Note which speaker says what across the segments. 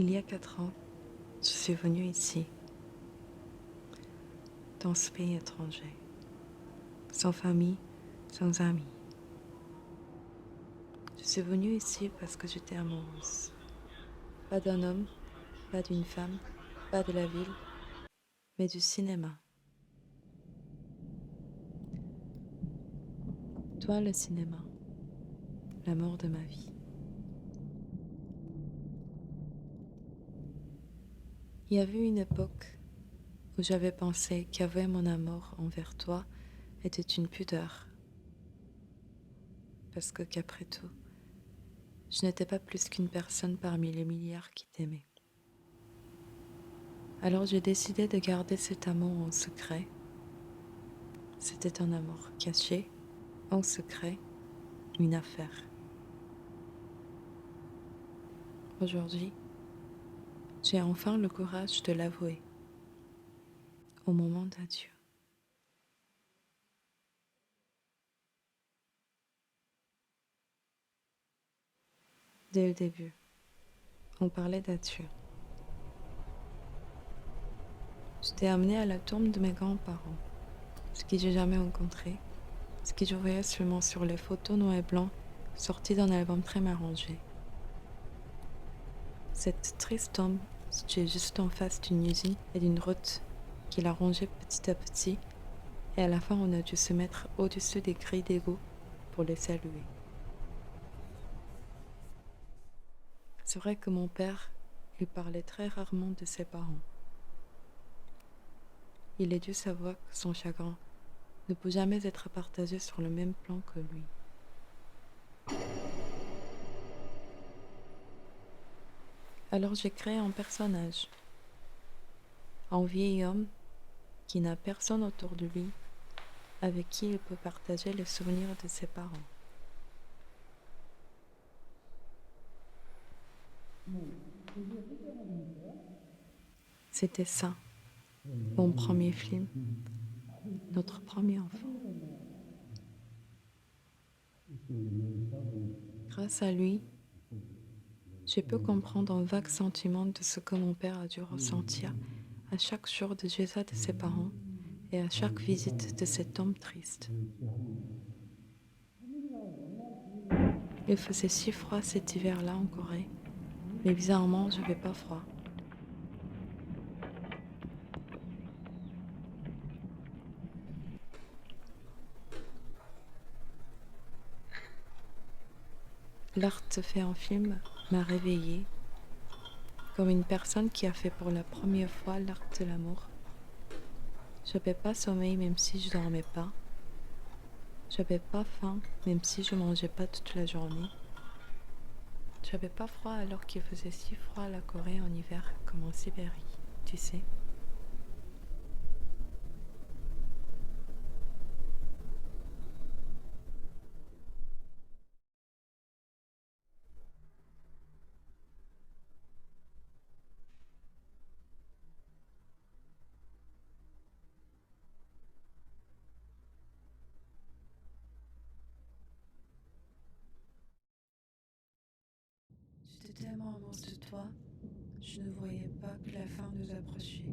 Speaker 1: Il y a 4 ans, je suis venue ici, dans ce pays étranger, sans famille, sans amis. Je suis venue ici parce que j'étais amoureuse. Pas d'un homme, pas d'une femme, pas de la ville, mais du cinéma. Toi, le cinéma, l'amour de ma vie. Il y avait une époque où j'avais pensé qu'avouer mon amour envers toi était une pudeur, parce que qu'après tout, je n'étais pas plus qu'une personne parmi les milliards qui t'aimaient. Alors j'ai décidé de garder cet amour en secret. C'était un amour caché, en secret, une affaire. Aujourd'hui, j'ai enfin le courage de l'avouer au moment d'adieu. Dès le début, on parlait d'adieu. Je t'ai amené à la tombe de mes grands-parents, ce que j'ai jamais rencontré, ce que je voyais seulement sur les photos noir et blanc sorties d'un album très mal rangé. Cette triste tombe située juste en face d'une usine et d'une route qu'il a rangée petit à petit, et à la fin on a dû se mettre au-dessus des grilles d'égout pour les saluer. C'est vrai que mon père lui parlait très rarement de ses parents. Il a dû savoir que son chagrin ne peut jamais être partagé sur le même plan que lui. Alors j'ai créé un personnage, un vieil homme qui n'a personne autour de lui avec qui il peut partager les souvenirs de ses parents. C'était ça, mon premier film, notre premier enfant. Grâce à lui, j'ai pu comprendre un vague sentiment de ce que mon père a dû ressentir à chaque jour de Jésus de ses parents et à chaque visite de cet homme triste. Il faisait si froid cet hiver-là en Corée, mais bizarrement, je n'avais pas froid. L'art de faire un film m'a réveillée comme une personne qui a fait pour la première fois l'art de l'amour. J'avais pas sommeil même si je dormais pas. J'avais pas faim même si je mangeais pas toute la journée. J'avais pas froid alors qu'il faisait si froid à la Corée en hiver comme en Sibérie, tu sais. J'étais tellement amoureuse de toi, je ne voyais pas que la fin nous approchait.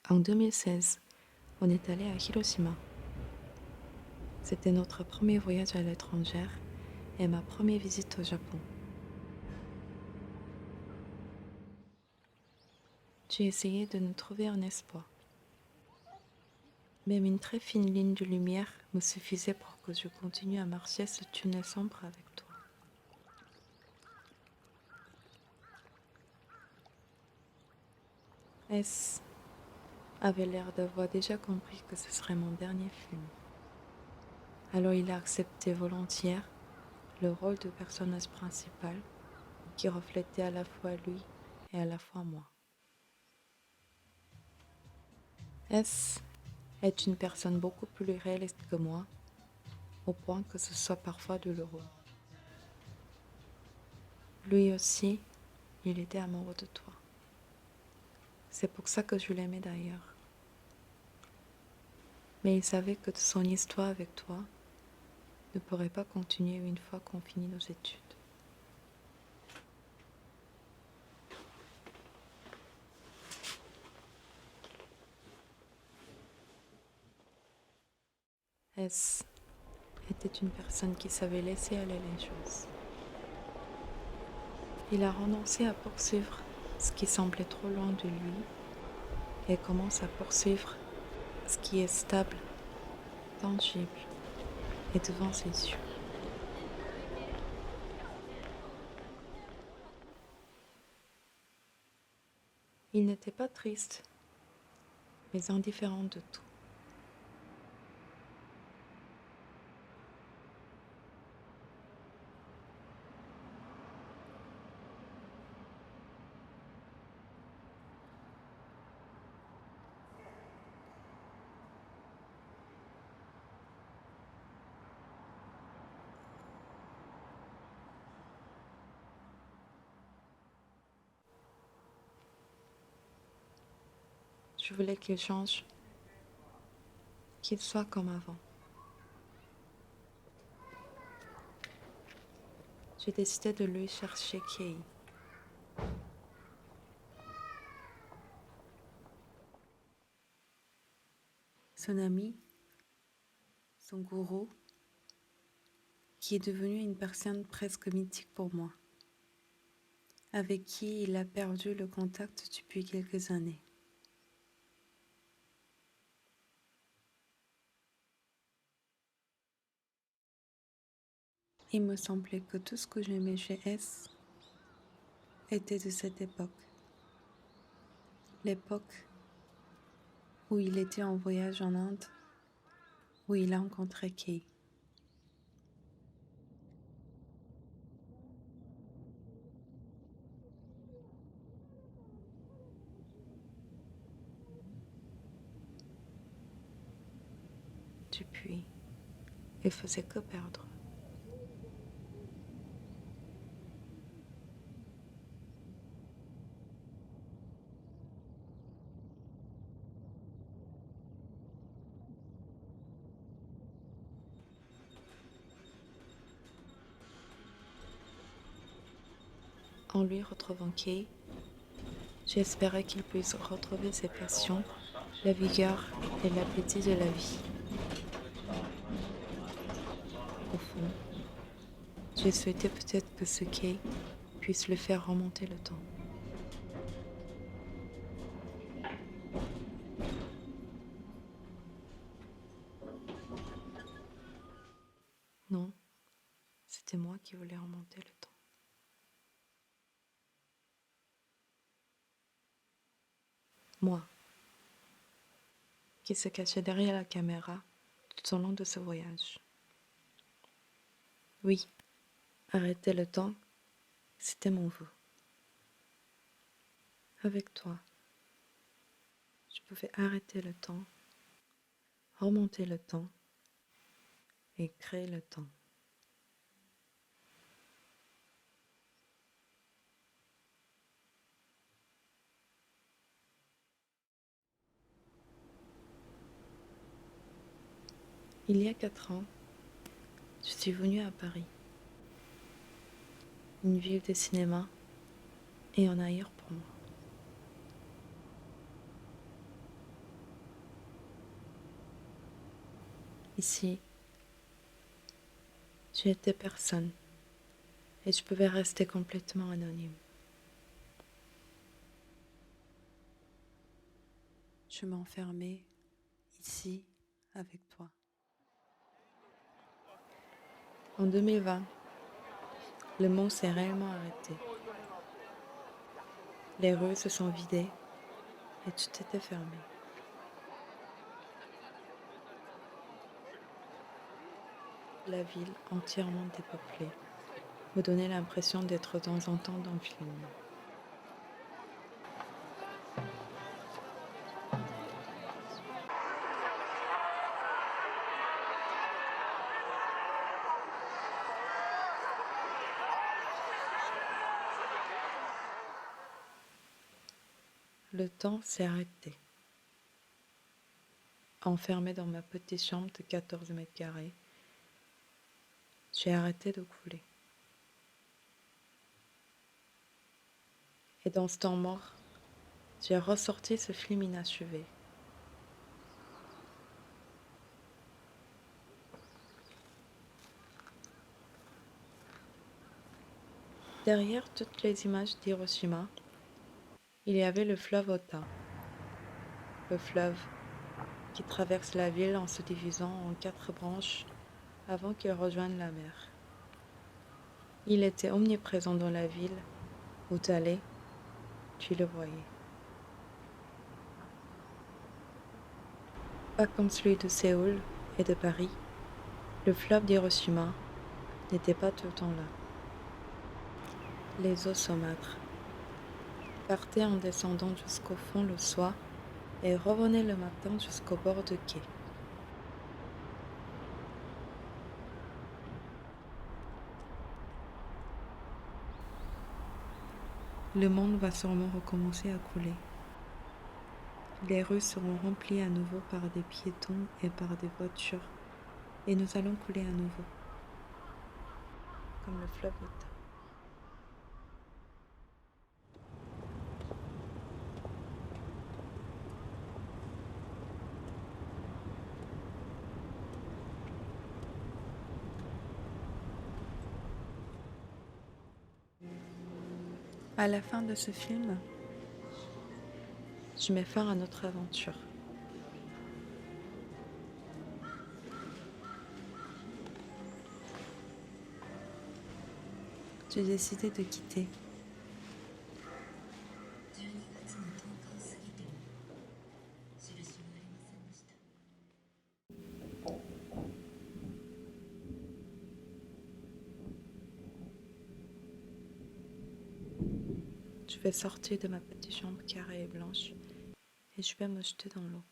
Speaker 1: En 2016, on est allé à Hiroshima. C'était notre premier voyage à l'étranger et ma première visite au Japon. J'ai essayé de nous trouver un espoir. Même une très fine ligne de lumière me suffisait pour que je continue à marcher ce tunnel sombre avec toi. S avait l'air d'avoir déjà compris que ce serait mon dernier film. Alors il a accepté volontiers le rôle de personnage principal qui reflétait à la fois lui et à la fois moi. S est une personne beaucoup plus réaliste que moi, au point que ce soit parfois douloureux. Lui aussi, il était amoureux de toi. C'est pour ça que je l'aimais d'ailleurs. Mais il savait que son histoire avec toi ne pourrait pas continuer une fois qu'on finit nos études. S était une personne qui savait laisser aller les choses. Il a renoncé à poursuivre ce qui semblait trop loin de lui et commence à poursuivre ce qui est stable, tangible et devant ses yeux. Il n'était pas triste, mais indifférent de tout. Je voulais qu'il change, qu'il soit comme avant. J'ai décidé de lui chercher Kei. Son ami, son gourou, qui est devenu une personne presque mythique pour moi, avec qui il a perdu le contact depuis quelques années. Il me semblait que tout ce que j'aimais chez S était de cette époque. L'époque où il était en voyage en Inde, où il a rencontré Kei. Depuis, il faisait que perdre. En lui retrouvant Kei, j'espérais qu'il puisse retrouver ses passions, la vigueur et l'appétit de la vie. Au fond, j'ai souhaité peut-être que ce Kei puisse le faire remonter le temps. Non, c'était moi qui voulais remonter le temps. Moi, qui se cachait derrière la caméra tout au long de ce voyage. Oui, arrêter le temps, c'était mon vœu. Avec toi, je pouvais arrêter le temps, remonter le temps et créer le temps. Il y a 4 ans, je suis venue à Paris, une ville de cinéma et un ailleurs pour moi. Ici, je n'étais personne et je pouvais rester complètement anonyme. Je m'enfermais ici avec toi. En 2020, le monde s'est réellement arrêté. Les rues se sont vidées et tout était fermé. La ville entièrement dépeuplée me donnait l'impression d'être de temps en temps dans le film. Le temps s'est arrêté. enfermée dans ma petite chambre de 14 mètres carrés, j'ai arrêté de couler. Et dans ce temps mort, j'ai ressorti ce film inachevé. Derrière toutes les images d'Hiroshima, il y avait le fleuve Ota, le fleuve qui traverse la ville en se divisant en 4 branches avant qu'il rejoigne la mer. Il était omniprésent dans la ville, où tu allais, tu le voyais. Pas comme celui de Séoul et de Paris, le fleuve d'Hiroshima n'était pas tout le temps là. Les eaux saumâtres partaient en descendant jusqu'au fond le soir et revenaient le matin jusqu'au bord de quai. Le monde va sûrement recommencer à couler. Les rues seront remplies à nouveau par des piétons et par des voitures, et nous allons couler à nouveau, comme le fleuve Ota. À la fin de ce film, je mets fin à notre aventure. J'ai décidé de quitter. Je vais sortir de ma petite chambre carrée et blanche et je vais me jeter dans l'eau.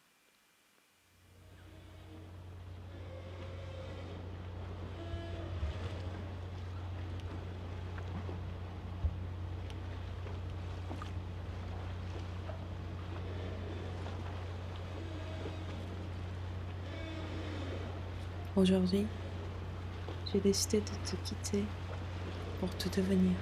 Speaker 1: Aujourd'hui, j'ai décidé de te quitter pour te devenir.